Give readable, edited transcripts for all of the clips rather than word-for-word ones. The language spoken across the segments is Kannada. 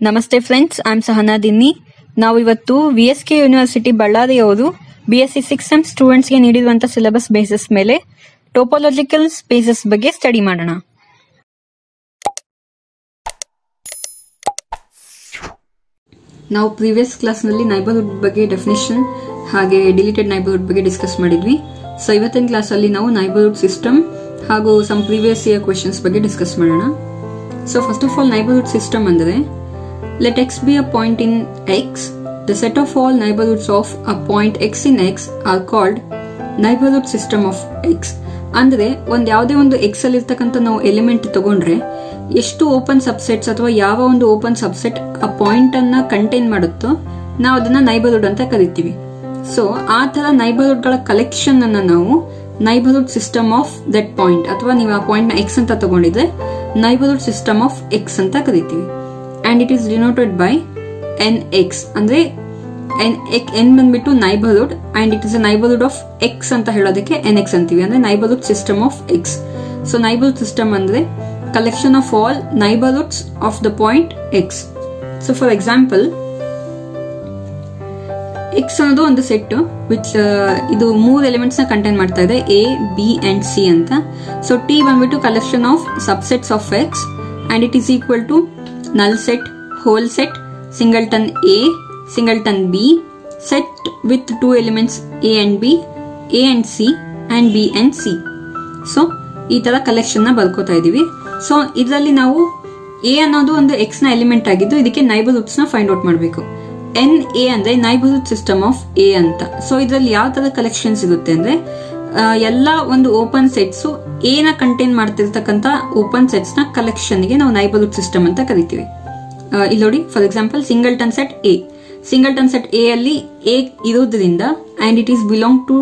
ನಮಸ್ತೆ ಫ್ರೆಂಡ್ಸ್, ಐ ಆಮ್ ಸಹನಾ ದಿನ್ನಿ. ನಾವು ಇವತ್ತು VSK ಯೂನಿವರ್ಸಿಟಿ ಬಳ್ಳಾರಿಯವರು BSc 6 ಸೆಮ್ ಸ್ಟೂಡೆಂಟ್ಸ್ಗೆ ನೀಡಿರುವಂತಹ ಸಿಲೆಬಸ್ ಬೇಸಿಸ್ ಮೇಲೆ ಟೋಪೋಲಾಜಿಕಲ್ ಸ್ಪೇಸಸ್ ಬಗ್ಗೆ ಸ್ಟಡಿ ಮಾಡೋಣ. ನಾವು ಪ್ರೀವಿಯಸ್ ಕ್ಲಾಸ್ನಲ್ಲಿ ನೈಬರ್ಹುಡ್ ಬಗ್ಗೆ ಡೆಫಿನೇಷನ್ ಹಾಗೆ ಡಿಲೀಟೆಡ್ ನೈಬರ್ಹುಡ್ ಬಗ್ಗೆ ಡಿಸ್ಕಸ್ ಮಾಡಿದ್ವಿ. ಸೊ ಇವತ್ತಿನ ಕ್ಲಾಸಲ್ಲಿ ನಾವು ನೈಬರ್ಹುಡ್ ಸಿಸ್ಟಮ್ ಹಾಗೂ ಸಮ್ ಪ್ರೀವಿಯಸ್ ಇಯರ್ ಕ್ವೆಶ್ಚನ್ಸ್ ಬಗ್ಗೆ ಡಿಸ್ಕಸ್ ಮಾಡೋಣ. So first of all neighbourhood system ಅಂದರೆ let x be a point in x. The set of all neighborhoods of a point x in x are called neighborhood system of x. ಅಂದ್ರೆ ಯಾವುದೇ ಒಂದು x ಅಲ್ಲಿ ಇರ್ತಕ್ಕಂಥ ನಾವು ಎಲಿಮೆಂಟ್ ತಗೊಂಡ್ರೆ ಎಷ್ಟು ಓಪನ್ ಸಬ್ಸೆಟ್ಸ್ ಅಥವಾ ಯಾವ ಒಂದು ಓಪನ್ ಸಬ್ಸೆಟ್ ಆ ಪಾಯಿಂಟ್ ಅನ್ನ ಕಂಟೈನ್ ಮಾಡುತ್ತೋ ನಾವು ಅದನ್ನ ನೈಬರ್ಹುಡ್ ಅಂತ ಕರಿತೀವಿ. ಸೊ ಆ ತರ ನೈಬರ್ಹುಡ್ ಗಳ ಕಲೆಕ್ಷನ್ ಅನ್ನ ನಾವು neighbourhood system of that point ಅಥವಾ ನೀವು ಆ ಪಾಯಿಂಟ್ ನ x ಅಂತ ತಗೊಂಡಿದ್ರೆ ನೈಬರ್ಹುಡ್ ಸಿಸ್ಟಮ್ ಆಫ್ x ಅಂತ ಕರಿತೀವಿ. And it is denoted by nx. ಅಂದ್ರೆ n ಬಂದ್ಬಿಟ್ಟು neighbourhood and it is a neighbourhood of x ಅಂತ ಹೇಳೋದಕ್ಕೆ nx ಅಂತೀವಿ. ಅಂದ್ರೆ neighbourhood system of x. So neighbourhood system ಅಂದ್ರೆ collection of all neighbourhoods of the point x. So for example x ಅನ್ನೋದು ಒಂದು ಸೆಟ್ ವಿಚ್ ಇದು 3 ಎಲಿಮೆಂಟ್ಸ್ ನ ಕಂಟೈನ್ ಮಾಡ್ತಾ ಇದೆ, a b and c ಅಂತ. ಸೊ t ಬಂದ್ಬಿಟ್ಟು collection of subsets of x and it is equal to null set, whole set, singleton A, singleton B, set with 2 elements A and B, A and C and B and C. So ಈ ತರ ಕಲೆಕ್ಷನ್ ನ ಬರ್ಕೋತಾ ಇದೀವಿ. ಸೊ ಇದರಲ್ಲಿ ನಾವು A ಅನ್ನೋದು ಒಂದು x ನ ಎಲಿಮೆಂಟ್ ಆಗಿದ್ದು ಇದಕ್ಕೆ ನೈಬರ್ಹುಡ್ಸ್ ನ ಫೈಂಡ್ ಔಟ್ ಮಾಡಬೇಕು. NA ಅಂದ್ರೆ ನೈಬರ್ಹುಡ್ ಸಿಸ್ಟಮ್ ಆಫ್ A ಅಂತ. ಸೊ ಇದರಲ್ಲಿ ಯಾವ ತರ ಕಲೆಕ್ಷನ್ಸ್ ಇರುತ್ತೆ ಅಂದ್ರೆ ಎಲ್ಲಾ ಒಂದು ಓಪನ್ ಸೆಟ್ಸ್ ಎ ನ ಕಂಟೈನ್ ಮಾಡ್ತಿರ್ತಕ್ಕಂಥ ಓಪನ್ ಸೆಟ್ಸ್ ನ ಕಲೆಕ್ಷನ್ ಗೆ ನಾವು ನೈಬರ್ಹುಡ್ ಸಿಸ್ಟಮ್ ಅಂತ ಕರಿತೀವಿ. ಇಲ್ಲಿ ನೋಡಿ, for example singleton set A. Singleton set A ಅಲ್ಲಿ ಎ ಇರೋದ್ರಿಂದ and it is belong to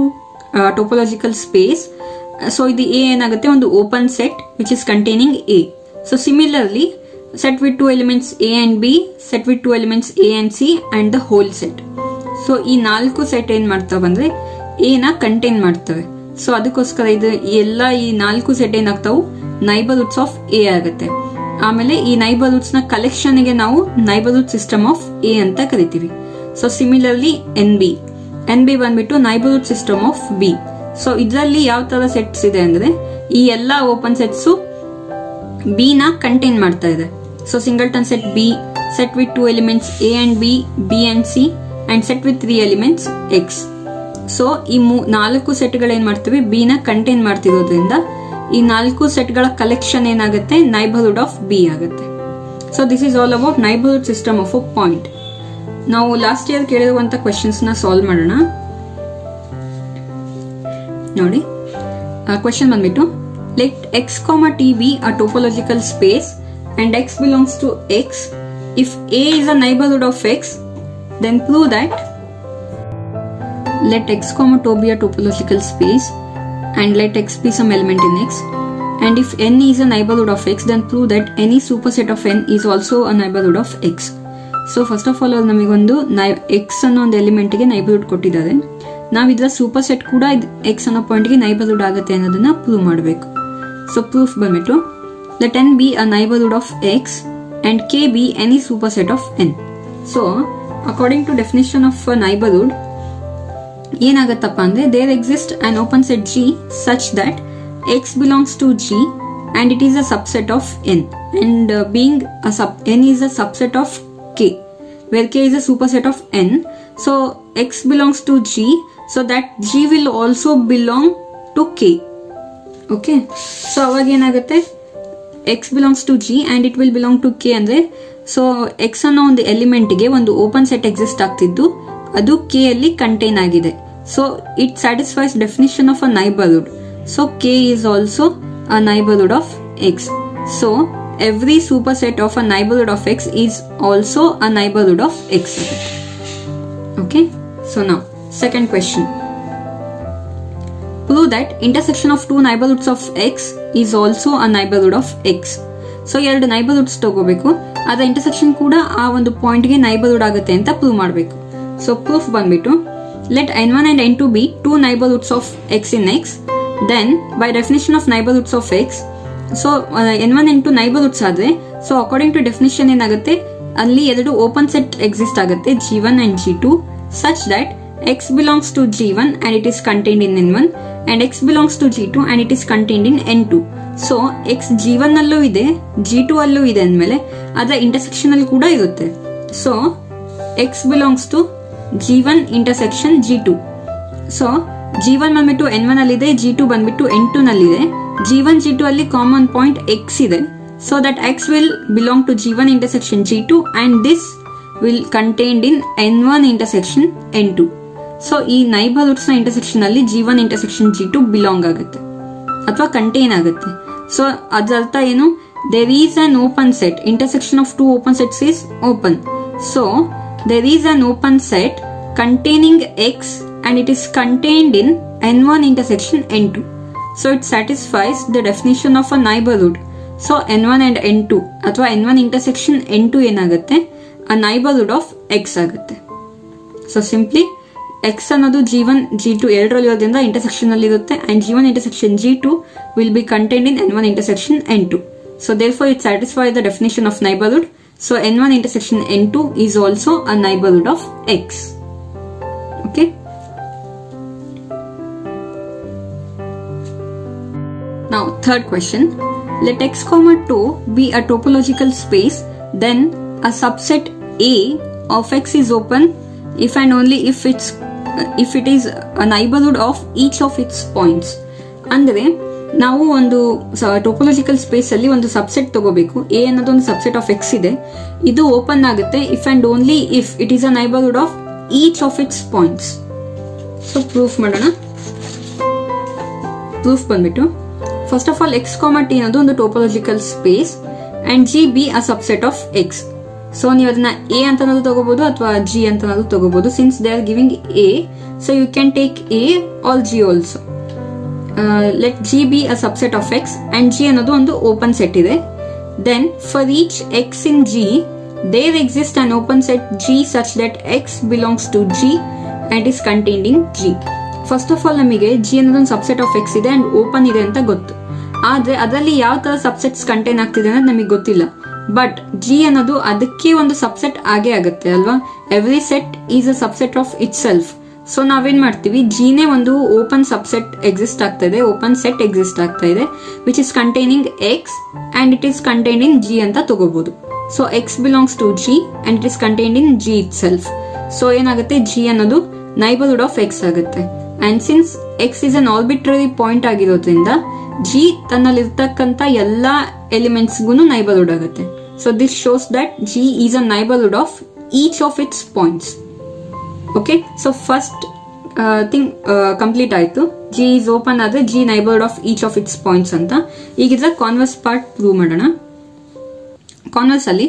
topological space. So ಇದು ಎ ಏನಾಗುತ್ತೆ, ಒಂದು open set which is containing A. So similarly set with 2 elements A and B, set with 2 elements A and C and the whole set. So ಈ 4 ಸೆಟ್ ಏನ್ ಮಾಡ್ತಾವ ಅಂದ್ರೆ ಎ ನ ಕಂಟೈನ್ ಮಾಡ್ತವೆ. ಸೊ ಅದಕ್ಕೋಸ್ಕರ ಇದು ಎಲ್ಲ ಈ 4 ಸೆಟ್ ಏನಾಗ್ತಾವು ನೈಬರ್ಹುಡ್ಸ್ ಆಫ್ ಎ ಆಗುತ್ತೆ. ಆಮೇಲೆ ಈ ನೈಬರ್ಹುಡ್ಸ್ ನ ಕಲೆಕ್ಷನ್ ಗೆ ನಾವು ನೈಬರ್ಹುಡ್ ಸಿಸ್ಟಮ್ ಆಫ್ ಎ ಅಂತ ಕರಿತೀವಿ. ಸೊ ಸಿಮಿಲರ್ಲಿ ಎನ್ ಬಿ ಬಂದ್ಬಿಟ್ಟು neighbourhood system of B. So ಇದರಲ್ಲಿ ಯಾವ ತರ ಸೆಟ್ಸ್ ಇದೆ ಅಂದ್ರೆ ಈ ಎಲ್ಲಾ ಓಪನ್ ಸೆಟ್ಸ್ ಬಿ ನ ಕಂಟೈನ್ ಮಾಡ್ತಾ ಇದೆ. So singleton set B, set with 2 elements A and B, B and C and set with 3 elements X. So ಈ 4 ಸೆಟ್ ಗಳು ಏನ್ ಮಾಡ್ತೀವಿ, ಬಿ ನ ಕಂಟೈನ್ ಮಾಡ್ತಿರೋದ್ರಿಂದ ಈ 4 ಸೆಟ್ ಗಳ ಕಲೆಕ್ಷನ್ ಏನಾಗುತ್ತೆ, ನೈಬರ್ಹುಡ್ ಆಫ್ ಬಿ ಆಗುತ್ತೆ. So this is all about neighbourhood system of a point. ನಾವು ಲಾಸ್ಟ್ ಇಯರ್ ಕೇಳಿರುವಂತ ಕ್ವೆಶ್ಚನ್ಸ್ ನ ಸಾಲ್ವ್ ಮಾಡೋಣ. ನೋಡಿ, ಕ್ವೆಶ್ಚನ್ ಬಂದ್ಬಿಟ್ಟು let x, t be a topological space and x belongs to x. If a is a neighborhood of x, then prove that let x, to be a topological space and let x be some element in x. And if n is a neighborhood of x, then prove that any superset of n is also a neighborhood of x. So first of all ನಮಗೊಂದು x ಅನ್ನೋ ಒಂದು ಎಲಿಮೆಂಟ್ ಗೆ ನೈಬರ್ಹುಡ್ ಕೊಟ್ಟಿದ್ದಾರೆ. ನಾವು ಇದರ ಸೂಪರ್ ಸೆಟ್ ಕೂಡ x ಅನ್ನೋ ಪಾಯಿಂಟ್ ಗೆ ನೈಬರ್ಹುಡ್ ಆಗುತ್ತೆ ಅನ್ನೋದನ್ನ ಪ್ರೂವ್ ಮಾಡಬೇಕು. ಸೊ ಪ್ರೂಫ್ ಬಂದ್ಬಿಟ್ಟು let n be a neighborhood of x and k be any superset of n. So according to definition of a neighborhood ಏನಾಗತ್ತಪ್ಪ ಅಂದ್ರೆ there exists an open set G such that x belongs to G and it is a subset of n, and being n is a subset of k where k is a superset of n. So x belongs to G, so that G will also belong to k. Okay, so ಅವಾಗ ಏನಾಗುತ್ತೆ, x belongs to G and it will belong to k ಅಂದ್ರೆ ಸೊ x ಅನ್ನೋ ಒಂದು ಎಲಿಮೆಂಟ್ ಗೆ ಒಂದು ಓಪನ್ ಸೆಟ್ ಎಕ್ಸಿಸ್ಟ್ ಆಗ್ತಿದ್ದು ಅದು k ಅಲ್ಲಿ ಕಂಟೈನ್ ಆಗಿದೆ. So it satisfies definition of a neighbourhood. So k is also a neighborhood of x. So every superset of a neighborhood of x is also a neighborhood of x. Okay, so now second question. Prove that intersection of 2 neighborhoods of x is also a neighborhood of x. So 2 ನೈಬರ್ಹುಡ್ಸ್ ತಗೋಬೇಕು, ಅದರ ಇಂಟರ್ಸೆಕ್ಷನ್ ಕೂಡ ಆ ಒಂದು ಪಾಯಿಂಟ್ ಗೆ ನೈಬರ್ಹುಡ್ ಆಗುತ್ತೆ ಅಂತ ಪ್ರೂವ್ ಮಾಡಬೇಕು. ಸೊ ಪ್ರೂಫ್ ಬಂದ್ಬಿಟ್ಟು let n1 and n2 be 2 neighborhoods of x in x. Then by definition of neighborhoods of x, so n1 n2 neighborhoods ಆದ್ರೆ, ಸೊ ಅಕಾರ್ಡಿಂಗ್ ಟು ಡೆಫಿನಿಷನ್ ಏನಾಗುತ್ತೆ, ಅಲ್ಲಿ ಎರಡು ಓಪನ್ ಸೆಟ್ ಎಕ್ಸಿಸ್ಟ್ ಆಗುತ್ತೆ G1 and G2 such that X belongs to G1 and it is contained in N1 and X belongs to G2 and it is contained in N2. So X G1 ಅಲ್ಲೂ ಇದೆ G2 ಅಲ್ಲೂ ಇದೆ ಅಂದ್ಮೇಲೆ ಅದರ ಇಂಟರ್ಸೆಕ್ಷನ್ ಅಲ್ಲಿ ಕೂಡ ಇರುತ್ತೆ. So X belongs to G1 intersection G2. So G1 ಬಂದ್ಬಿಟ್ಟು N1 ಅಲ್ಲಿದೆ, G2 ಬಂದ್ಬಿಟ್ಟು N2 ನಲ್ಲಿದೆ. G1 G2 ಅಲ್ಲಿ ಕಾಮನ್ ಪಾಯಿಂಟ್ X ಇದೆ. So that X will belong to G1 intersection G2 and this will contained in N1 intersection N2. So ಈ ನೈಬರ್ಹುಡ್ಸ್ ನ ಇಂಟರ್ಸೆಕ್ಷನ್ ಅಲ್ಲಿ G1 intersection G2 ಬಿಲಾಂಗ್ ಆಗುತ್ತೆ ಅಥವಾ ಕಂಟೈನ್ ಆಗುತ್ತೆ. ಸೊ ಅದರ ಅರ್ಥ ಏನು? there is an open set, intersection of two open sets is open. So there is an open set containing X and it is contained in N1 intersection N2. So it satisfies the definition of a neighborhood. So N1 and N2 ಅಥವಾ N1 intersection N2 ಏನಾಗುತ್ತೆ? a neighborhood of X ಆಗುತ್ತೆ. ಸೊ ಸಿಂಪ್ಲಿ X ಅನ್ನೋದು G1 G2 ಎರಡರಲ್ಲಿ ಇರೋದ್ರಿಂದ ಇಂಟರ್ಸೆಕ್ಷನ್ ಅಲ್ಲಿ ಇರುತ್ತೆ and G1 intersection G2 will be contained in N1 intersection N2. So therefore it satisfies the definition of neighborhood. So N1 intersection N2 is also a neighborhood of X. Okay. Now third question. Let X, 2 be a topological space, then a subset A of X is open if and only if it is a neighborhood of each of its points. ಅಂದ್ರೆ ನಾವು ಒಂದು ಟೋಪೋಲಾಜಿಕಲ್ ಸ್ಪೇಸ್ ಅಲ್ಲಿ ಒಂದು ಸಬ್ಸೆಟ್ ತಗೋಬೇಕು. ಎ ಅನ್ನೋದು ಒಂದು ಸಬ್ಸೆಟ್ ಆಫ್ ಎಕ್ಸ್ ಇದೆ, ಇದು ಓಪನ್ ಆಗುತ್ತೆ if and only if it is a neighbourhood of each of its points. So proof ಮಾಡೋಣ. ಪ್ರೂಫ್ ಬಂದ್ಬಿಟ್ಟು first of all X, T ಅನ್ನೋದು ಒಂದು topological space and G be a subset of X. So ನೀವು ಅದನ್ನ ಎ ಅಂತ ತಗೋಬಹುದು ಅಥವಾ G ಅಂತ ತಗೋಬಹುದು. Since they are giving A, so you can take A or G also. Let G be a subset of X and G ಅನ್ನೋದು ಒಂದು ಓಪನ್ ಸೆಟ್ ಇದೆ. Then for each X in G there exists an open set G such that X belongs to G and is contained in G. First of all ನಮಗೆ G ಅನ್ನೋದು ಒಂದು ಸಬ್ಸೆಟ್ ಆಫ್ X ಇದೆ ಅಂಡ್ ಓಪನ್ ಇದೆ ಅಂತ ಗೊತ್ತು. ಆದ್ರೆ ಅದರಲ್ಲಿ ಯಾವ ತರ ಸಬ್ಸೆಟ್ಸ್ ಕಂಟೈನ್ ಆಗ್ತಿದೆ ಅನ್ನೋದು ನಮಗೆ ಗೊತ್ತಿಲ್ಲ. ಬಟ್ G ಅನ್ನೋದು ಅದಕ್ಕೆ ಒಂದು ಸಬ್ಸೆಟ್ ಆಗೇ ಆಗುತ್ತೆ ಅಲ್ವಾ? Every set is a subset of it self. So ನಾವೇನ್ ಮಾಡ್ತೀವಿ, Gನೇ ಒಂದು ಓಪನ್ ಸಬ್ಸೆಟ್ ಎಕ್ಸಿಸ್ಟ್ ಆಗ್ತಾ ಇದೆ, ಓಪನ್ ಸೆಟ್ ಎಕ್ಸಿಸ್ಟ್ ಆಗ್ತಾ ಇದೆ which is containing X and it is contained in G ಅಂತ ತಗೋಬಹುದು. So X belongs to G and it is contained in G itself. So ಏನಾಗುತ್ತೆ, G ಅನ್ನೋದು ನೈಬರ್ಹುಡ್ ಆಫ್ X ಆಗುತ್ತೆ. And since X is an arbitrary point ಆಗಿರೋದ್ರಿಂದ G ತನ್ನಲ್ಲಿರ್ತಕ್ಕಂಥ ಎಲ್ಲಾ ಎಲಿಮೆಂಟ್ಸ್ ಗೂನು ನೈಬರ್ಹುಡ್ ಆಗುತ್ತೆ. So this shows that G is a neighbourhood of each of its points. Okay, so first thing complete ಆಯ್ತು. G ಈಸ್ ಓಪನ್ ಆದ್ರೆ G neighbourhood of each of its points ಅಂತ. ಈಗ ಇದ್ರ ಕಾನ್ವರ್ಸ್ ಪಾರ್ಟ್ ಪ್ರೂವ್ ಮಾಡೋಣ. ಕಾನ್ವರ್ಸ್ ಅಲ್ಲಿ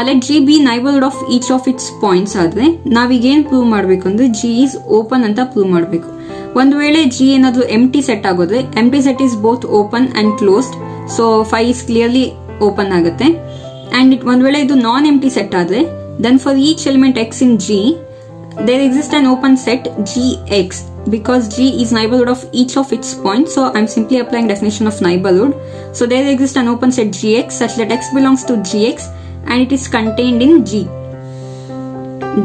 let G be neighborhood of each of its points ಆದ್ರೆ ನಾವೀಗೇನ್ ಪ್ರೂವ್ ಮಾಡ್ಬೇಕು ಅಂದ್ರೆ G ಈಸ್ ಓಪನ್ ಅಂತ ಪ್ರೂವ್ ಮಾಡ್ಬೇಕು. ಒಂದು ವೇಳೆ G ಏನಾದ್ರು ಎಂಟಿ ಸೆಟ್ ಆಗೋದ್ರೆ empty set is both open and closed, so 5 is clearly open ಆಗುತ್ತೆ. ಅಂಡ್ ಒಂದ್ ವೇಳೆ ಇದು ನಾನ್ ಎಂಟಿ ಸೆಟ್ ಆದ್ರೆ then for each element X in G there exists an open set Gx because G is neighborhood of each of its points. So I'm simply applying definition of neighborhood. So there exists an open set Gx such that X belongs to Gx and it is contained in G.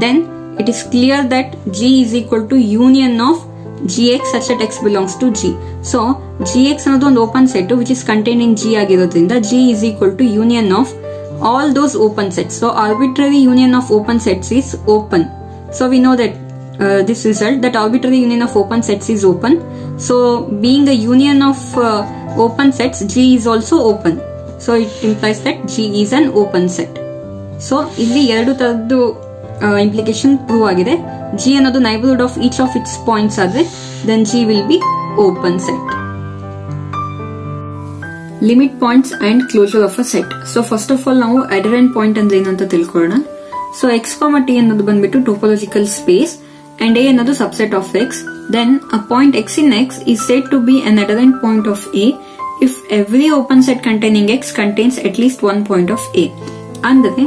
Then it is clear that G is equal to union of Gx such that X belongs to G. So Gx ಅನ್ನೋದು ಒಂದು open set which is contained in G ಆಗಿರೋದ್ರಿಂದ G is equal to union of all those open sets. So arbitrary union of open sets is open. So we know that this result, that arbitrary union of open sets is open. So being the union of open sets, G is also open. So it implies that G is an open set. So ಇಲ್ಲಿ ಎರಡು ತರದ್ದು implication prove ಆಗಿದೆ. G ಅನ್ನೋದು neighborhood of each of its points ಆದ್ರೆ then G will be open set. Limit points and closure of a set. So first of all ನಾವು adherent point ಅಂದ್ರೆ ಏನು ಅಂತ ತಿಳ್ಕೊಳ್ಳೋಣ. So X, T ಅನ್ನೋದು ಬಂದ್ಬಿಟ್ಟು ಟೋಪೋಲಾಜಿಕಲ್ ಸ್ಪೇಸ್ and A ಅನ್ನೋದು subset of X. Then a point X in X is said to be an adherent point of A if every open set containing X contains at least one point of A. ಅಂದ್ರೆ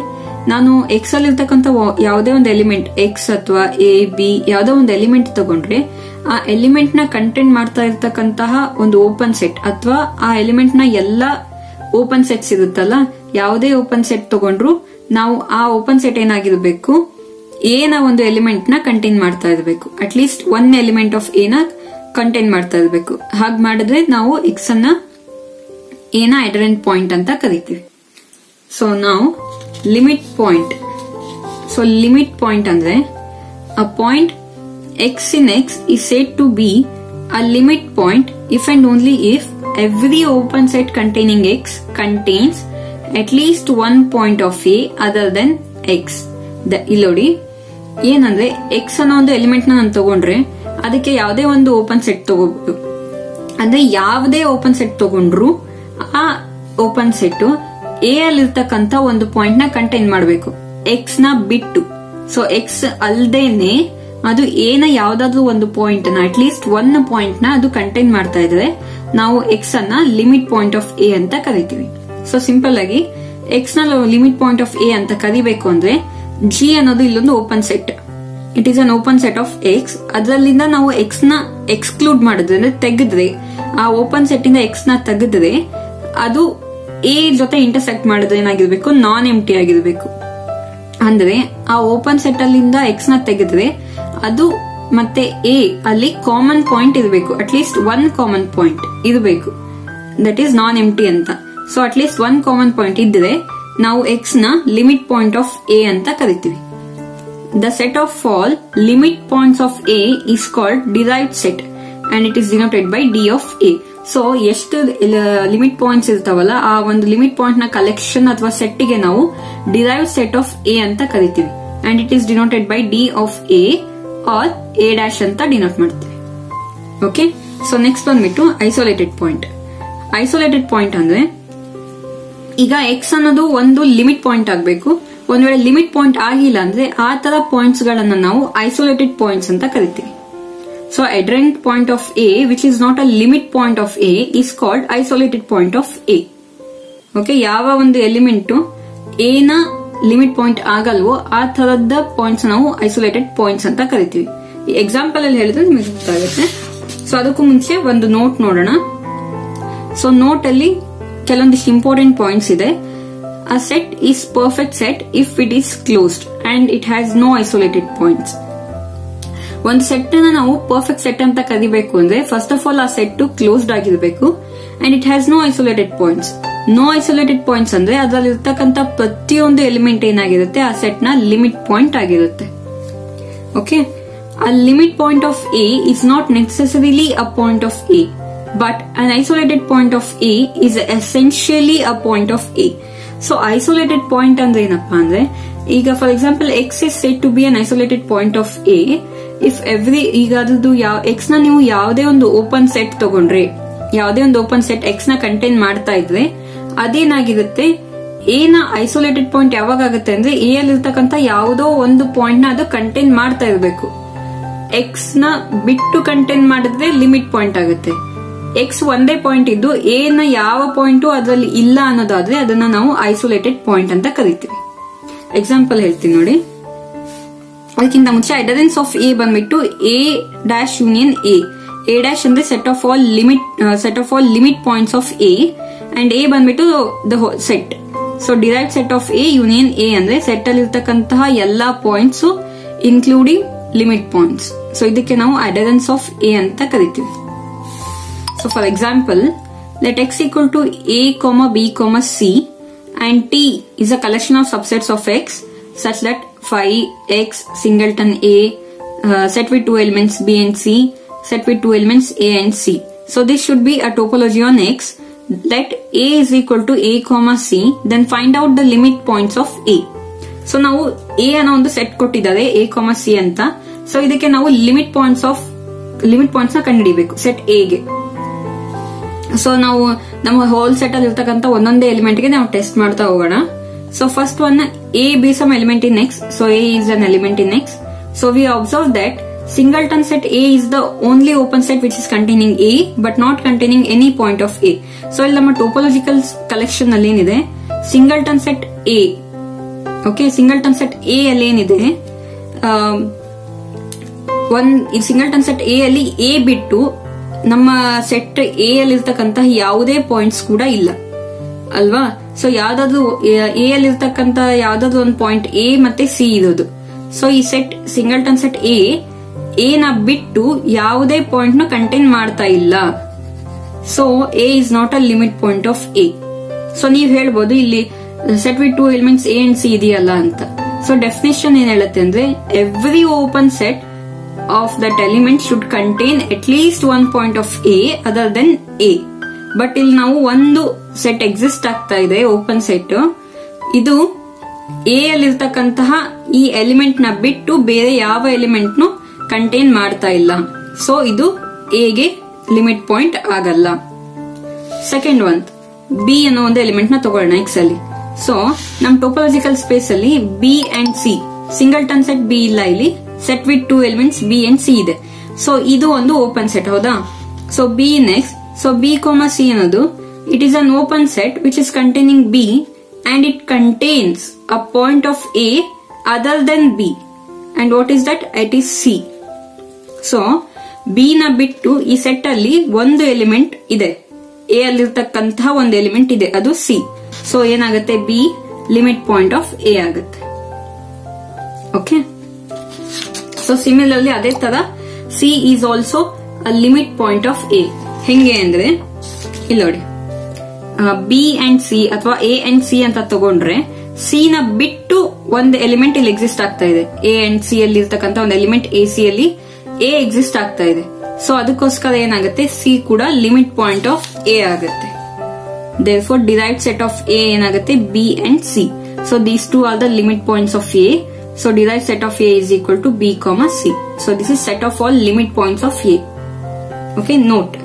ನಾನು X ಅಲ್ಲಿ ಇರ್ತಕ್ಕಂಥ ಯಾವುದೇ ಒಂದು ಎಲಿಮೆಂಟ್ X ಅಥವಾ A, B ಯಾವುದೋ ಒಂದು ಎಲಿಮೆಂಟ್ ತಗೊಂಡ್ರೆ ಆ ಎಲಿಮೆಂಟ್ ನ ಕಂಟೆಂಟ್ ಮಾಡ್ತಾ ಇರ್ತಕ್ಕಂತಹ ಒಂದು ಓಪನ್ ಸೆಟ್ ಅಥವಾ ಆ ಎಲಿಮೆಂಟ್ ನ ಎಲ್ಲಾ ಓಪನ್ ಸೆಟ್ಸ್ ಇರುತ್ತಲ್ಲ, ಯಾವುದೇ ಓಪನ್ ಸೆಟ್ ತಗೊಂಡ್ರು ನಾವು ಆ ಓಪನ್ ಸೆಟ್ ಏನಾಗಿರ್ಬೇಕು, ಎ ನ ಒಂದು ಎಲಿಮೆಂಟ್ ನ ಕಂಟೈನ್ ಮಾಡ್ತಾ ಇರಬೇಕು. At least one element of A ನ ಕಂಟೈನ್ ಮಾಡ್ತಾ ಇರಬೇಕು. ಹಾಗೆ ಮಾಡಿದ್ರೆ ನಾವು ಎಕ್ಸ್ ಅನ್ನ ಎ ನ ಅಡರೆಂಟ್ ಪಾಯಿಂಟ್ ಅಂತ ಕರಿತೀವಿ. ಸೊ ನಾವು limit point. So limit point ಅಂದ್ರೆ a point x in x is said to be a limit point if and only if every open set containing x contains at least one point of a other than x. ಇಲ್ಲೋಡಿ ಏನಂದ್ರೆ x ಅನ್ನೋ ಒಂದು ಎಲಿಮೆಂಟ್ ನ ನಾನು ತಗೊಂಡ್ರೆ ಅದಕ್ಕೆ ಯಾವುದೇ ಒಂದು ಓಪನ್ ಸೆಟ್ ತಗೋಬಹುದು. ಅಂದ್ರೆ ಯಾವುದೇ ಓಪನ್ ಸೆಟ್ ತಗೊಂಡ್ರು ಆ ಓಪನ್ ಸೆಟ್ ಎ ಅಲ್ಲಿರ್ತಕ್ಕಂತ ಒಂದು ಪಾಯಿಂಟ್ ನ ಕಂಟೈನ್ ಮಾಡಬೇಕು, ಎಕ್ಸ್ ನ ಬಿಟ್ಟು. ಸೊ ಎಕ್ಸ್ ಅಲ್ದೇನೆ ಅದು ಎ ನ ಯಾವ್ದಾದ್ರು ಒಂದು ಪಾಯಿಂಟ್ ನ ಅಟ್ಲೀಸ್ಟ್ ಒನ್ ಪಾಯಿಂಟ್ ನ ಅದು ಕಂಟೈನ್ ಮಾಡ್ತಾ ಇದ್ರೆ ನಾವು ಎಕ್ಸ್ ಅನ್ನ ಲಿಮಿಟ್ ಪಾಯಿಂಟ್ ಆಫ್ ಎ ಅಂತ ಕರಿತೀವಿ. ಸೊ ಸಿಂಪಲ್ ಆಗಿ ಎಕ್ಸ್ ನ ಲಿಮಿಟ್ ಪಾಯಿಂಟ್ ಆಫ್ ಎ ಅಂತ ಕರಿಬೇಕು ಅಂದ್ರೆ ಜಿ ಅನ್ನೋದು ಇಲ್ಲೊಂದು open set. It is an open set of X. ಅದರಲ್ಲಿಂದ ನಾವು ಎಕ್ಸ್ ನ ಎಕ್ಸ್ಕ್ಲೂಡ್ ಮಾಡಿದ್ರೆ ಅಂದ್ರೆ ತೆಗೆದ್ರೆ, ಆ ಓಪನ್ ಸೆಟ್ ಇಂದ ಎಕ್ಸ್ ನ ತೆಗೆದ್ರೆ ಅದು ಎ ಜೊತೆ ಇಂಟರ್ಸೆಕ್ಟ್ ಮಾಡಿದ್ರೆ ಏನಾಗಿರ್ಬೇಕು, ನಾನ್ ಎಂಟಿ ಆಗಿರ್ಬೇಕು. ಅಂದ್ರೆ ಆ ಓಪನ್ ಸೆಟ್ ಅಲ್ಲಿಂದ ಎಕ್ಸ್ ನ ತೆಗೆದ್ರೆ ಅದು ಮತ್ತೆ ಎ ಅಲ್ಲಿ ಕಾಮನ್ ಪಾಯಿಂಟ್ ಇರಬೇಕು, ಅಟ್ಲೀಸ್ಟ್ ಒನ್ ಕಾಮನ್ ಪಾಯಿಂಟ್ ಇರಬೇಕು. ದಟ್ ಈಸ್ ನಾನ್ ಎಂಟಿ ಅಂತ. So at least one common point ಇದ್ರೆ ನಾವು ಎಕ್ಸ್ ನ ಲಿಮಿಟ್ ಪಾಯಿಂಟ್ ಆಫ್ ಎ ಅಂತ ಕರಿತೀವಿ. The set of all limit points of A is called derived set and it is denoted by D of A. So ಎಷ್ಟು ಲಿಮಿಟ್ ಪಾಯಿಂಟ್ಸ್ ಇರ್ತಾವಲ್ಲ ಆ ಒಂದು ಲಿಮಿಟ್ ಪಾಯಿಂಟ್ ನ ಕಲೆಕ್ಷನ್ ಅಥವಾ ಸೆಟ್ ಗೆ ನಾವು ಡಿರೈವ್ಡ್ ಸೆಟ್ ಆಫ್ ಎ ಅಂತ ಕರಿತೀವಿ. And it is denoted by D of A or A dash ಅಂತ ಡಿನೋಟ್ ಮಾಡ್ತೀವಿ. ಓಕೆ. ಸೊ ನೆಕ್ಸ್ಟ್ ಬಂದ್ಬಿಟ್ಟು ಐಸೋಲೇಟೆಡ್ ಪಾಯಿಂಟ್. ಐಸೋಲೇಟೆಡ್ ಪಾಯಿಂಟ್ ಅಂದ್ರೆ ಈಗ ಎಕ್ಸ್ ಅನ್ನೋದು ಒಂದು ಲಿಮಿಟ್ ಪಾಯಿಂಟ್ ಆಗಬೇಕು. ಒಂದ್ ವೇಳೆ ಲಿಮಿಟ್ ಪಾಯಿಂಟ್ ಆಗಿಲ್ಲ ಅಂದ್ರೆ ಆ ತರ ಪಾಯಿಂಟ್ಸ್ ಗಳನ್ನ ನಾವು ಐಸೋಲೇಟೆಡ್ ಪಾಯಿಂಟ್ಸ್ ಅಂತ ಕರಿತೀವಿ. So adherent point of A which is not a limit point of A is called isolated point of A. Okay, ಯಾವ ಒಂದು ಎಲಿಮೆಂಟ್ A ನ ಲಿಮಿಟ್ ಪಾಯಿಂಟ್ ಆಗಲ್ವೋ ಆ ತರದ ಪಾಯಿಂಟ್ಸ್ ನಾವು ಐಸೋಲೇಟೆಡ್ ಪಾಯಿಂಟ್ಸ್ ಅಂತ ಕರಿತೀವಿ. ಈ ಎಕ್ಸಾಂಪಲ್ ಅಲ್ಲಿ ಹೇಳಿದ್ರೆ ನಿಮಗೆ ಗೊತ್ತಾಗುತ್ತೆ. ಸೊ ಅದಕ್ಕೂ ಮುಂಚೆ ಒಂದು ನೋಟ್ ನೋಡೋಣ. ಸೊ ನೋಟ್ ಅಲ್ಲಿ ಕೆಲವೊಂದಿಷ್ಟು ಇಂಪಾರ್ಟೆಂಟ್ ಪಾಯಿಂಟ್ಸ್ ಇದೆ. A set is perfect set if it is closed and it has no isolated points. ಒಂದು ಸೆಟ್ ನ ನಾವು ಪರ್ಫೆಕ್ಟ್ ಸೆಟ್ ಅಂತ ಕರಿಬೇಕು ಅಂದ್ರೆ ಫಸ್ಟ್ ಆಫ್ ಆಲ್ ಆ ಸೆಟ್ ಕ್ಲೋಸ್ಡ್ ಆಗಿರಬೇಕು and it has no isolated points. No isolated points ಅಂದ್ರೆ ಅದರಲ್ಲಿ ಇರ್ತಕ್ಕಂಥ ಪ್ರತಿಯೊಂದು ಎಲಿಮೆಂಟ್ ಏನಾಗಿರುತ್ತೆ ಆ ಸೆಟ್ ನ ಲಿಮಿಟ್ ಪಾಯಿಂಟ್ ಆಗಿರುತ್ತೆ. Okay. A limit point of A is not necessarily a point of A, but an isolated point of A is essentially a point of A. So isolated point ಅಂದ್ರೆ ಏನಪ್ಪಾ ಅಂದ್ರೆ ಈಗ for example x is said to be an isolated point of A if every ಈಗ ಅದ್ರದ್ದು x ನ ನೀವು ಯಾವುದೇ ಒಂದು ಓಪನ್ ಸೆಟ್ ತಗೊಂಡ್ರೆ, ಯಾವುದೇ ಒಂದು ಓಪನ್ ಸೆಟ್ x ನ ಕಂಟೈನ್ ಮಾಡ್ತಾ ಇದ್ರೆ ಅದೇನಾಗಿರುತ್ತೆ, ಎ ನ ಐಸೋಲೇಟೆಡ್ ಪಾಯಿಂಟ್ ಯಾವಾಗ ಆಗುತ್ತೆ ಅಂದ್ರೆ ಎ ಅಲ್ಲಿ ಇರ್ತಕ್ಕಂಥ ಯಾವುದೋ ಒಂದು ಪಾಯಿಂಟ್ ನ ಅದು ಕಂಟೈನ್ ಮಾಡ್ತಾ ಇರಬೇಕು. ಎಕ್ಸ್ ನ ಬಿಟ್ಟು ಕಂಟೈನ್ ಮಾಡಿದ್ರೆ ಲಿಮಿಟ್ ಪಾಯಿಂಟ್ ಆಗುತ್ತೆ. ಎಕ್ಸ್ ಒಂದೇ ಪಾಯಿಂಟ್ ಇದ್ದು ಎ ನ ಯಾವ ಪಾಯಿಂಟು ಅದರಲ್ಲಿ ಇಲ್ಲ ಅನ್ನೋದಾದ್ರೆ ಅದನ್ನ ನಾವು ಐಸೋಲೇಟೆಡ್ ಪಾಯಿಂಟ್ ಅಂತ ಕರಿತೀವಿ. ಎಕ್ಸಾಂಪಲ್ ಹೇಳ್ತೀನಿ ನೋಡಿ. ಅದಕ್ಕಿಂತ ಮುಂಚೆ ಅಡರೆನ್ಸ್ ಆಫ್ ಎ ಬಂದ್ಬಿಟ್ಟು A dash union A. A dash ಅಂದ್ರೆ set of all limit points of A and A ಬಂದ್ಬಿಟ್ಟು the set. So derived set of A union A ಅಂದ್ರೆ ಸೆಟ್ ಅಲ್ಲಿ ಇರ್ತಕ್ಕಂತಹ ಎಲ್ಲಾ points including limit points. So ಇದಕ್ಕೆ ನಾವು ಅಡರೆನ್ಸ್ ಆಫ್ ಎ ಅಂತ ಕರಿತೀವಿ. So for example, let x equal to a, b, c and t is a collection of subsets of x such that phi x singleton a set with two elements b and c set with two elements a and c. So this should be a topology on x. Let a is equal to a, c, then find out the limit points of a. So ನಾವು a ಅನ್ನೋ ಒಂದು ಸೆಟ್ ಕೊಟ್ಟಿದ್ದಾರೆ a, c ಅಂತ. ಸೊ ಇದಕ್ಕೆ ನಾವು ಲಿಮಿಟ್ ಪಾಯಿಂಟ್ಸ್ ನ ಕಂಡುಹಿಡಿಯಬೇಕು ಸೆಟ್ a ಗೆ. ಸೊ ನಾವು ನಮ್ಮ ಹೋಲ್ ಸೆಟ್ ಅಲ್ಲಿ ಇರ್ತಕ್ಕಂಥ ಒಂದೊಂದೇ ಎಲಿಮೆಂಟ್ ಗೆ ನಾವು ಟೆಸ್ಟ್ ಮಾಡ್ತಾ ಹೋಗೋಣ. So first one A be some element in X. So A is an element in x. So we observe that singleton set A is the only open set which is containing A but not containing any point of A. So ಇಲ್ಲಿ ನಮ್ಮ ಟೋಪೋಲಾಜಿಕಲ್ ಕಲೆಕ್ಷನ್ ಅಲ್ಲಿ ಏನಿದೆ, singleton set A. Okay, singleton set A ಅಲ್ಲಿ ಏನಿದೆ, ಸಿಂಗಲ್ಟನ್ ಸೆಟ್ A ಅಲ್ಲಿ A ಬಿಟ್ಟು ನಮ್ಮ ಸೆಟ್ ಎ ಅಲ್ಲಿ ಇರ್ತಕ್ಕಂತಹ ಯಾವುದೇ ಪಾಯಿಂಟ್ಸ್ ಕೂಡ ಇಲ್ಲ. ಅಲ್ವಾ. ಸೊ ಯಾವ್ದಾದ್ರು ಎ ಅಲ್ಲಿ ಇರ್ತಕ್ಕಂತ ಯಾವ್ದಾದ್ರು ಒಂದು ಪಾಯಿಂಟ್ ಎ ಮತ್ತೆ ಸಿ ಇರೋದು. ಸೊ ಈ ಸೆಟ್ ಸಿಂಗಲ್ಟನ್ ಸೆಟ್ ಎ ನ ಬಿಟ್ಟು ಯಾವುದೇ ಪಾಯಿಂಟ್ ನ ಕಂಟೈನ್ ಮಾಡ್ತಾ ಇಲ್ಲ. So A is not a limit point of A. So ನೀವ್ ಹೇಳ್ಬೋದು ಇಲ್ಲಿ set with 2 elements A and C ಇದೆಯಲ್ಲ ಅಂತ. ಸೊ ಡೆಫಿನೇಷನ್ ಏನ್ ಹೇಳುತ್ತೆ ಅಂದ್ರೆ every open set of that element should contain at least 1 point of A other than A. But ಇಲ್ಲಿ ನಾವು ಒಂದು ಸೆಟ್ ಎಕ್ಸಿಸ್ಟ್ ಆಗ್ತಾ ಇದೆ, ಓಪನ್ ಸೆಟ್. ಇದು ಎ ಅಲ್ಲಿರ್ತಕ್ಕಂತಹ ಈ ಎಲಿಮೆಂಟ್ ನ ಬಿಟ್ಟು ಬೇರೆ ಯಾವ ಎಲಿಮೆಂಟ್ ನು ಕಂಟೈನ್ ಮಾಡ್ತಾ ಇಲ್ಲ. ಸೊ ಇದು ಎ ಗೆ ಲಿಮಿಟ್ ಪಾಯಿಂಟ್ ಆಗಲ್ಲ. ಸೆಕೆಂಡ್ ಒನ್, ಬಿ ಅನ್ನೋ ಒಂದು ಎಲಿಮೆಂಟ್ ನ ತಗೊಳ್ಳೋಣ ಎಕ್ಸ್ ಅಲ್ಲಿ. ಸೊ ನಮ್ ಟೋಪೋಲಾಜಿಕಲ್ ಸ್ಪೇಸ್ ಅಲ್ಲಿ B and C, singleton set B ಇಲ್ಲ, ಇಲ್ಲಿ set with 2 elements B and C ಇದೆ. ಸೊ ಇದು ಒಂದು ಓಪನ್ ಸೆಟ್, ಹೌದಾ. So B next. So B comma C ಅನ್ನೋದು it is an open set which is containing B and it contains a point of A other then B. And what is that? It is C. So B ನ ಬಿಟ್ಟು ಈ ಸೆಟ್ ಅಲ್ಲಿ ಒಂದು ಎಲಿಮೆಂಟ್ ಇದೆ, ಎ ಅಲ್ಲಿರ್ತಕ್ಕಂತಹ ಒಂದು ಎಲಿಮೆಂಟ್ ಇದೆ, ಅದು ಸಿ. ಸೊ ಏನಾಗುತ್ತೆ? B limit point of A ಆಗುತ್ತೆ. ಓಕೆ. ಸೊ ಸಿಮಿಲರ್ಲಿ ಅದೇ ತರ C is also a limit point of A. ಹೆಂಗೆ ಅಂದ್ರೆ ಇಲ್ಲಿ ನೋಡಿ, ಬಿ ಅಂಡ್ ಸಿ ಅಥವಾ ಎ ಅಂಡ್ ಸಿ ಅಂತ ತಗೊಂಡ್ರೆ ಸಿ ನ ಬಿಟ್ಟು ಒಂದು ಎಲಿಮೆಂಟ್ ಇಲ್ಲಿ ಎಕ್ಸಿಸ್ಟ್ ಆಗ್ತಾ ಇದೆ. ಎ ಅಂಡ್ ಸಿ ಅಲ್ಲಿ ಇರ್ತಕ್ಕಂಥ ಒಂದು ಎಲಿಮೆಂಟ್ ಎ ಸಿ ಅಲ್ಲಿ ಎ ಎಕ್ಸಿಸ್ಟ್ ಆಗ್ತಾ ಇದೆ. ಸೊ ಅದಕ್ಕೋಸ್ಕರ ಏನಾಗುತ್ತೆ? ಸಿ ಕೂಡ ಲಿಮಿಟ್ ಪಾಯಿಂಟ್ ಆಫ್ ಎ ಆಗುತ್ತೆ. therefore derived set of A ಏನಾಗುತ್ತೆ? B and C. So these two are the limit points of A. So derived set of A is equal to B comma C. So this is set of all limit points of A. Okay, note.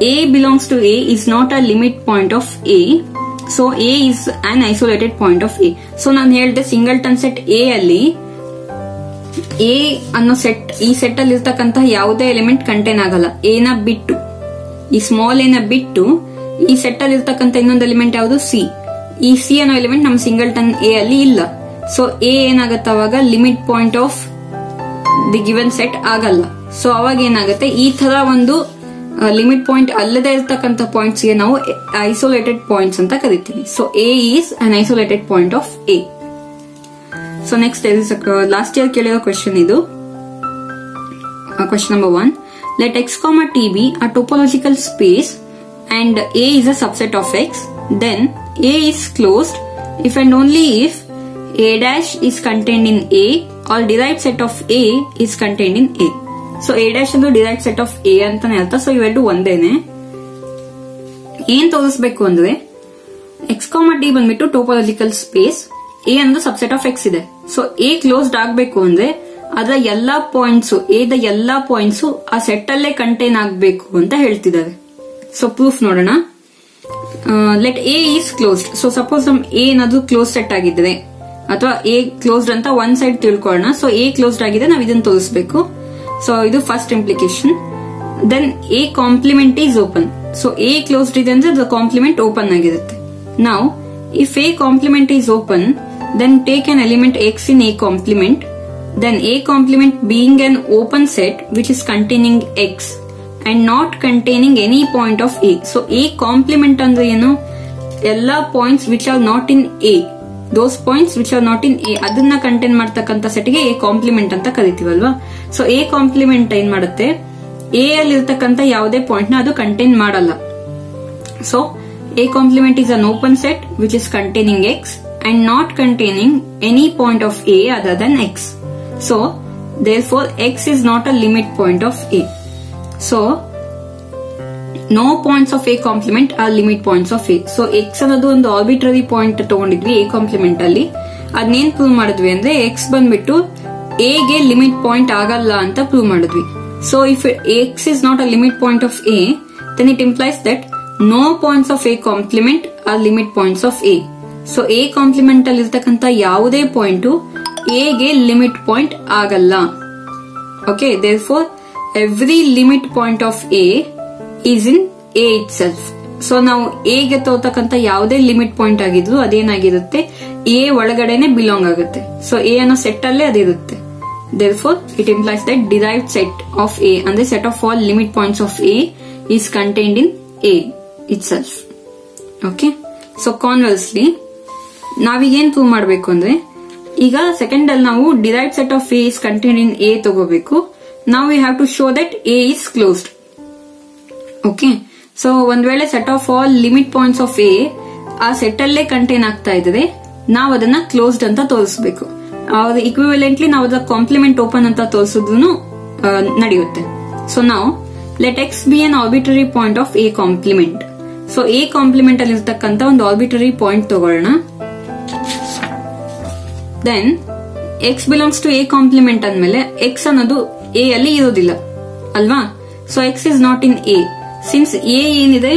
A belongs to A is not a limit point of A. So A is an isolated point of A. So ನಾನು ಹೇಳಿದೆ ಸಿಂಗಲ್ಟನ್ ಸೆಟ್ A ಅಲ್ಲಿ A ಅನ್ನೋ ಸೆಟ್, ಈ ಸೆಟ್ ಅಲ್ಲಿ ಇರ್ತಕ್ಕಂತ ಯಾವುದೇ ಎಲಿಮೆಂಟ್ ಕಂಟೈನ್ ಆಗಲ್ಲ A ನ ಬಿಟ್ಟು. ಈ ಸ್ಮಾಲ್ A ನ ಬಿಟ್ಟು ಈ ಸೆಟ್ ಅಲ್ಲಿ ಇರ್ತಕ್ಕಂತ ಇನ್ನೊಂದು ಎಲಿಮೆಂಟ್ ಯಾವುದು? ಸಿ. ಈ ಸಿ ಅನ್ನೋ ಎಲಿಮೆಂಟ್ ನಮ್ ಸಿಂಗಲ್ಟನ್ ಎ ಅಲ್ಲಿ ಇಲ್ಲ. ಸೊ ಎ ಏನಾಗುತ್ತೆ ಅವಾಗ? Limit point of the given set ಆಗಲ್ಲ. ಸೊ ಅವಾಗ ಏನಾಗುತ್ತೆ? ಈ ತರ ಒಂದು ಲಿಮಿಟ್ ಪಾಯಿಂಟ್ ಅಲ್ಲದೆ ಇರ್ತಕ್ಕಂಥ ಪಾಯಿಂಟ್ಸ್ ಗೆ ನಾವು ಐಸೋಲೇಟೆಡ್ ಪಾಯಿಂಟ್ಸ್ ಅಂತ ಕರಿತೀವಿ. So A is an isolated point of A. So next last year ಕೇಳಿರೋ ಕ್ವೆಶ್ಚನ್ ಇದು. Question number 1. Let X comma T be a topological space and A is a subset of X, then A is closed if and only if A dash is contained in A or derived set of A is contained in A. So A dash and derived set of A ಅಂತಾನೆ ಅರ್ಥ. ಸೊ ಇವೆರಡು ಒಂದೇನೆ. ಏನ್ ತೋರಿಸಬೇಕು ಅಂದ್ರೆ X, T ಬಂದ್ಬಿಟ್ಟು ಟೋಪೋಲಾಜಿಕಲ್ ಸ್ಪೇಸ್, A ಅನ್ನೋದು ಸಬ್ಸೆಟ್ ಆಫ್ X ಇದೆ. ಸೊ A ಕ್ಲೋಸ್ಡ್ ಆಗ್ಬೇಕು ಅಂದ್ರೆ ಅದರ ಎಲ್ಲಾ ಪಾಯಿಂಟ್ಸ್, A ದ ಎಲ್ಲಾ ಪಾಯಿಂಟ್ಸ್ ಆ ಸೆಟ್ ಅಲ್ಲೇ ಕಂಟೈನ್ ಆಗ್ಬೇಕು ಅಂತ ಹೇಳ್ತಿದ್ದಾರೆ. ಸೊ ಪ್ರೂಫ್ ನೋಡೋಣ. Let A is closed. So suppose ನಮ್ ಎ ಏನಾದ್ರು ಕ್ಲೋಸ್ ಸೆಟ್ ಆಗಿದ್ರೆ ಅಥವಾ ಎ ಕ್ಲೋಸ್ಡ್ ಅಂತ ಒನ್ ಸೈಡ್ ತಿಳ್ಕೊಳ್ಳೋಣ. ಸೊ ಎ ಕ್ಲೋಸ್ಡ್ ಆಗಿದೆ, ನಾವು ಇದನ್ನ ತೋರಿಸಬೇಕು. ಸೊ ಇದು first implication. Then A complement is open. So A closed ಇದೆ ಅಂದ್ರೆ ಅದು ಕಾಂಪ್ಲಿಮೆಂಟ್ ಓಪನ್ ಆಗಿರುತ್ತೆ. ನಾವು if A complement is open, then take an element X in A complement, then A complement being an open set which is containing X and not containing any point of A. So A complement ಅಂದ್ರೆ ಏನು? ಎಲ್ಲಾ points which are not in A, those points which are not in A ಅದನ್ನ ಕಂಟೈನ್ ಮಾಡ್ತಕ್ಕಂಥ ಸೆಟ್ಗೆ A ಕಾಂಪ್ಲಿಮೆಂಟ್ ಅಂತ ಕರಿತೀವಲ್ವಾ. ಸೊ A ಕಾಂಪ್ಲಿಮೆಂಟ್ ಏನ್ ಮಾಡುತ್ತೆ? A ಅಲ್ಲಿ ಇರ್ತಕ್ಕಂಥ ಯಾವುದೇ ಪಾಯಿಂಟ್ ನ ಅದು ಕಂಟೈನ್ ಮಾಡಲ್ಲ. So A complement is an open set which is containing X and not containing any point of A other than X. So therefore X is not a limit point of A. So no points of A complement are limit points of A. So X ಅನ್ನೋದು ಒಂದು ಆರ್ಬಿಟ್ರರಿ ಪಾಯಿಂಟ್ ತಗೊಂಡಿದ್ವಿ A ಕಾಂಪ್ಲಿಮೆಂಟ್ ಅಲ್ಲಿ. ಅದನ್ನೇನ್ ಪ್ರೂವ್ ಮಾಡಿದ್ವಿ ಅಂದ್ರೆ X ಬಂದ್ಬಿಟ್ಟು A ಗೆ ಲಿಮಿಟ್ ಪಾಯಿಂಟ್ ಆಗಲ್ಲ ಅಂತ ಪ್ರೂವ್ ಮಾಡಿದ್ವಿ. So if X is not a limit point of A, then it implies that no points of A complement are limit points of A. So A complement ಅಲ್ಲಿ ಇರ್ತಕ್ಕಂಥ ಯಾವುದೇ ಪಾಯಿಂಟ್ A ಗೆ ಲಿಮಿಟ್ ಪಾಯಿಂಟ್ ಆಗಲ್ಲ. Okay, therefore every limit point of A is in A itself. So ನಾವು A ಗೆ ತಗೋತಕ್ಕಂತ ಯಾವುದೇ ಲಿಮಿಟ್ ಪಾಯಿಂಟ್ ಆಗಿದ್ರು ಅದೇನಾಗಿರುತ್ತೆ? A ಒಳಗಡೆನೆ ಬಿಲಾಂಗ್ ಆಗುತ್ತೆ. ಸೊ A ಅನ್ನೋ ಸೆಟ್ ಅಲ್ಲೇ ಅದಿರುತ್ತೆ. therefore it implies that derived set of A ಅಂದ್ರೆ set of all limit points of A is contained in A itself. Okay, so conversely ನಾವೀಗೇನ್ ಪ್ರೂವ್ ಮಾಡಬೇಕು ಅಂದ್ರೆ, ಈಗ ಸೆಕೆಂಡ್ ಅಲ್ಲಿ ನಾವು derived set of A is contained in A ತಗೋಬೇಕು. ನಾವು we have to show that A is closed. Okay, so ಒಂದ್ ವೇಳೆ set of all limit points of A ಆ ಸೆಟ್ ಅಲ್ಲೇ ಕಂಟೈನ್ ಆಗ್ತಾ ಇದ್ರೆ ನಾವು ಅದನ್ನ ಕ್ಲೋಸ್ಡ್ ಅಂತ ತೋರಿಸಬೇಕು. ಇಕ್ವಿವೆಲೆಂಟ್ಲಿ ನಾವು ಅದರ ಕಾಂಪ್ಲಿಮೆಂಟ್ ಓಪನ್ ಅಂತ ತೋರಿಸಿದ್ರು ನಡೆಯುತ್ತೆ. ಸೊ ನಾವು let X be an arbitrary point of A complement. So A complement ಅಲ್ಲಿ ಇರ್ತಕ್ಕಂತ ಒಂದು ಆರ್ಬಿಟರಿ ಪಾಯಿಂಟ್ ತಗೊಳ್ಳೋಣ. Then X belongs to A complement ಅಂದ್ಮೇಲೆ ಎಕ್ಸ್ ಅನ್ನೋದು ಎ ಅಲ್ಲಿ ಇರೋದಿಲ್ಲ ಅಲ್ವಾ. So X is not in A. Since A ಏನಿದೆ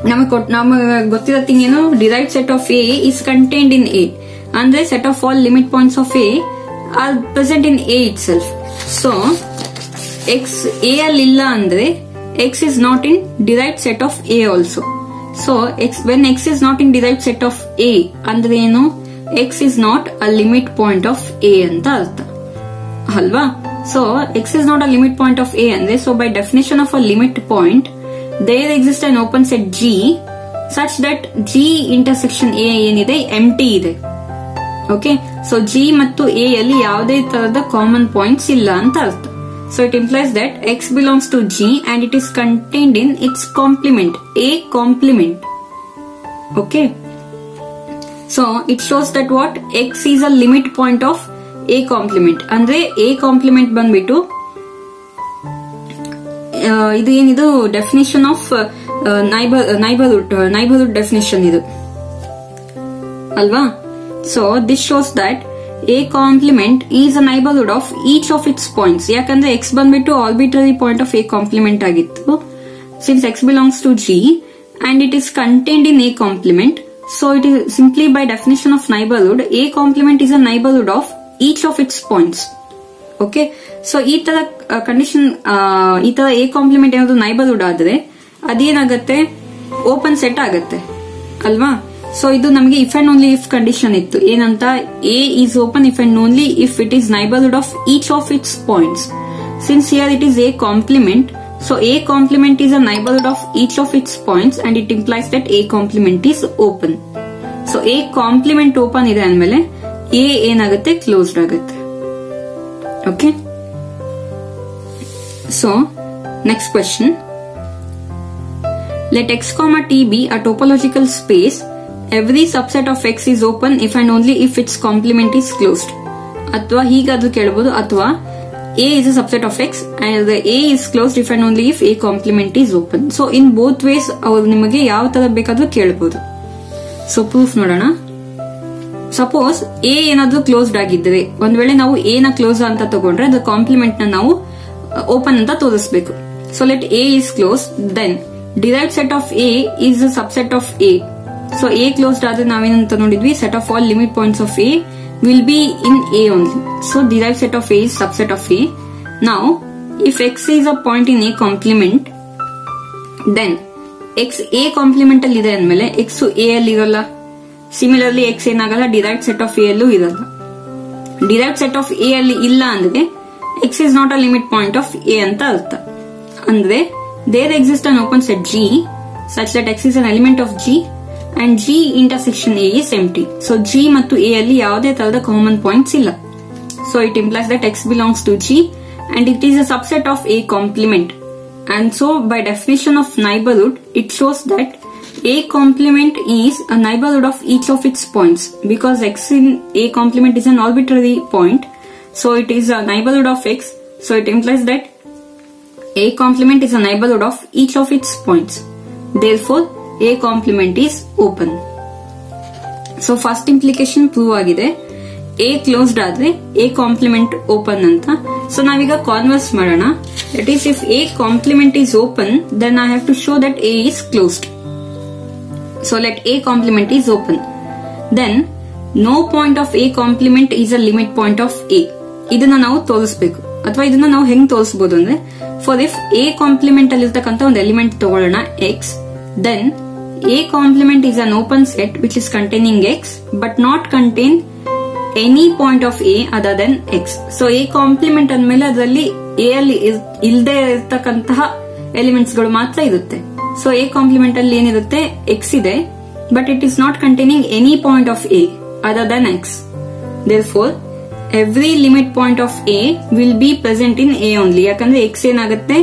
ನಮಗೆ ಗೊತ್ತಿರೋ ಥಿಂಗ್ ಏನು, derived set of A is contained in A ಅಂದ್ರೆ set of all limit points of A are present in A itself. So X A ಅಲ್ಲಿ ಇಲ್ಲ ಅಂದ್ರೆ X is not in derived set of A also. So when X is not in derived set of A ಅಂದ್ರೆ ಏನು, X is not a limit point of A ಅಂತ ಅರ್ಥ ಅಲ್ವಾ. So X is not a limit point of A ಅಂದ್ರೆ, so by definition of a limit point there exists an open set G such that G intersection A ಏನಿದೆ ಎಂಟಿ ಇದೆ. ಓಕೆ, ಸೊ G ಮತ್ತು A ಅಲ್ಲಿ ಯಾವುದೇ ತರದ ಕಾಮನ್ ಪಾಯಿಂಟ್ಸ್ ಇಲ್ಲ ಅಂತ ಅರ್ಥ. So it implies that X belongs to G and it is contained in its complement, A complement. Okay, so it shows that what X is a limit point of A complement. ಅಂದ್ರೆ A complement ಬಂದ್ಬಿಟ್ಟು ಇದು ಏನಿದು ಡೆಫಿನೇಷನ್ ಆಫ್ ನೈಬರ್ಹುಡ್ ಡೆಫಿನೇಷನ್ ಇದು ಅಲ್ವಾ. So this shows that A complement is a neighbourhood of each of its points. ಯಾಕಂದ್ರೆ ಎಕ್ಸ್ ಬಂದ್ಬಿಟ್ಟು arbitrary point of A complement ಆಗಿತ್ತು. Since X belongs to G and it is contained in A complement, so it is simply by definition of neighbourhood A complement is a neighbourhood of each of its points. Okay, so ಈ ತರ ಕಂಡೀಷನ್, ಈ ತರ ಎ ಕಾಂಪ್ಲಿಮೆಂಟ್ ಏನಾದ್ರು ನೈಬರ್ಹುಡ್ ಆದ್ರೆ ಅದೇನಾಗತ್ತೆ, ಓಪನ್ ಸೆಟ್ ಆಗತ್ತೆ ಅಲ್ವಾ. ಸೊ ಇದು ನಮಗೆ if and only if condition ಇತ್ತು. ಏನಂತ, A is open if and only if it is neighbourhood of each of its points. Since here it is A complement, so A complement is a neighbourhood of each of its points and it implies that A complement is open. So A complement open ಇದೆ ಅಂದ್ಮೇಲೆ ಎ ಏನಾಗುತ್ತೆ, ಕ್ಲೋಸ್ಡ್ ಆಗುತ್ತೆ. Okay, so next question, let x comma t be a topological space. Every subset of x is open if and only if its complement is closed. ಅಥವಾ ಹೀಗಾದ್ರೂ ಕೇಳಬಹುದು, ಅಥವಾ a is a subset of x and the a is closed if and only if a complement is open. So in both ways ಅವರು ನಿಮಗೆ ಯಾವ ತರ ಬೇಕಾದ್ರೂ ಕೇಳಬಹುದು. ಸೊ ಪ್ರೂಫ್ ನೋಡೋಣ. ಸಪೋಸ್ ಎ ಏನಾದ್ರೂ ಕ್ಲೋಸ್ಡ್ ಆಗಿದ್ರೆ, ಒಂದ್ ವೇಳೆ ನಾವು ಎ ನ ಕ್ಲೋಸ್ ಅಂತ ತಗೊಂಡ್ರೆ ಅದು ಕಾಂಪ್ಲಿಮೆಂಟ್ ನ ನಾವು ಓಪನ್ ಅಂತ ತೋರಿಸಬೇಕು. So let A is close, then derived set of A is a subset of A. So A closed ಆದ್ರೆ ನಾವೇನಂತ ನೋಡಿದ್ವಿ, set of all limit points of A will be in A only. So derived set of A is subset of A. ನಾವು if X is a point in A complement, then X A complement ಅಲ್ಲಿ ಇದೆ ಅಂದ್ಮೇಲೆ ಎಕ್ಸ್ ಎ ಅಲ್ಲಿ ಇರಲ್ಲ. ಸಿಮಿಲರ್ಲಿ ಎಕ್ಸ್ ಏನಾಗಲ್ಲ, ಡಿರೈವ್ಡ್ ಸೆಟ್ ಆಫ್ ಎ ಅಲ್ಲೂ ಇರಲ್ಲ. ಡಿರೈವ್ಡ್ ಸೆಟ್ ಆಫ್ ಎ ಅಲ್ಲಿ ಇಲ್ಲ ಅಂದ್ರೆ X is not a limit point of A ಅಂತ ಅರ್ಥ. ಅಂದ್ರೆ there exist an open set G such that X is an element of G and G intersection A is empty. So G ಮತ್ತು ಎ ಅಲ್ಲಿ ಯಾವುದೇ ತರಹದ ಕಾಮನ್ ಪಾಯಿಂಟ್ಸ್ ಇಲ್ಲ. So it implies that X belongs to G and it is a subset of A complement. And so by definition of neighborhood, it shows that A complement is a neighborhood of each of its points, because x in A complement is an arbitrary point, so it is a neighborhood of x. So it implies that A complement is a neighborhood of each of its points. Therefore, A complement is open. So first implication prove agide. A closed ಆದ್ರೆ A complement open ಅಂತ. So ನಾವೀಗ ಕಾನ್ವರ್ಸ್ ಮಾಡೋಣ. That is, if A complement is open, then I have to show that A is closed. So let A complement is open. Then no point of A complement is a limit point of A. ಇದನ್ನ ನಾವು ತೋರಿಸಬೇಕು. ಅಥವಾ ಇದನ್ನ ನಾವು ಹೆಂಗ್ ತೋರಿಸಬಹುದು ಅಂದ್ರೆ, ಫಾರ್ ಇಫ್ A complement ಅಲ್ಲಿ ಇರ್ತಕ್ಕಂತ ಒಂದು ಎಲಿಮೆಂಟ್ ತಗೊಳ್ಳೋಣ x, then A complement is an open set which is containing x but not contain any point of A other than x. So A complement ಅಂದ್ಮೇಲೆ ಅದರಲ್ಲಿ A ಅಲ್ಲಿ ಇಲ್ಲದೆ ಇರತಕ್ಕಂತಹ ಎಲಿಮೆಂಟ್ಸ್ ಗಳು ಮಾತ್ರ ಇರುತ್ತೆ. ಸೊ ಎ ಕಾಂಪ್ಲಿಮೆಂಟ್ ಅಲ್ಲಿ ಏನಿರುತ್ತೆ ಎಕ್ಸ್ ಇದೆ, but it is not containing any point of A other than X. Therefore every limit point of A will be present in A only. ಯಾಕಂದ್ರೆ ಎಕ್ಸ್ ಏನಾಗುತ್ತೆ,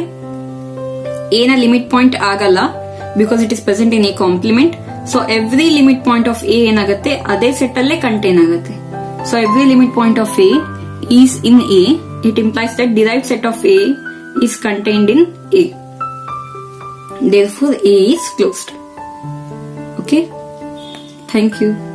ಎ ನ ಲಿಮಿಟ್ ಪಾಯಿಂಟ್ ಆಗಲ್ಲ because it is present in A complement. So every limit point of A ಏನಾಗುತ್ತೆ ಅದೇ ಸೆಟ್ ಅಲ್ಲೇ ಕಂಟೈನ್ ಆಗುತ್ತೆ. So every limit point of A is in A. It implies that derived set of A is contained in A. Therefore, A is closed. Okay. Thank you.